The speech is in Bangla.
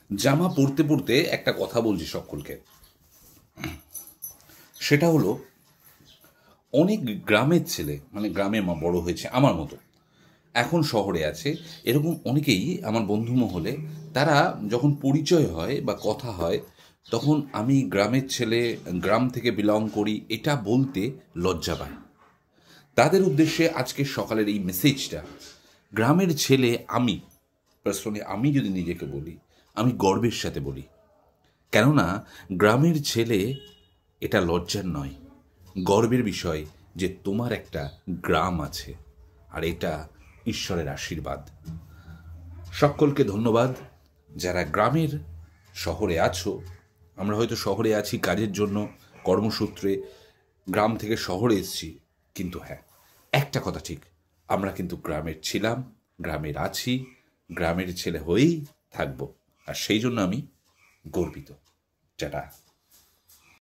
জামা পরতে পরতে একটা কথা বলছি সকলকে, সেটা হলো অনেক গ্রামের ছেলে, মানে গ্রামে বড় হয়েছে আমার মতো, এখন শহরে আছে, এরকম অনেকেই আমার বন্ধু মহলে। তারা যখন পরিচয় হয় বা কথা হয়, তখন আমি গ্রামের ছেলে, গ্রাম থেকে বিলং করি, এটা বলতে লজ্জা পায়। তাদের উদ্দেশ্যে আজকে সকালের এই মেসেজটা। গ্রামের ছেলে আমি, পার্সোনালি আমি যদি নিজেকে বলি, আমি গর্বের সাথে বলি। কেননা গ্রামের ছেলে, এটা লজ্জার নয়, গর্বের বিষয় যে তোমার একটা গ্রাম আছে, আর এটা ঈশ্বরের আশীর্বাদ। সকলকে ধন্যবাদ যারা গ্রামের শহরে আছো। আমরা হয়তো শহরে আছি কাজের জন্য, কর্মসূত্রে গ্রাম থেকে শহরে এসেছি, কিন্তু হ্যাঁ, একটা কথা ঠিক, আমরা কিন্তু গ্রামের ছিলাম, গ্রামের আছি, গ্রামের ছেলে হয়েই থাকবো, আর সেই জন্য আমি গর্বিত। টাটা।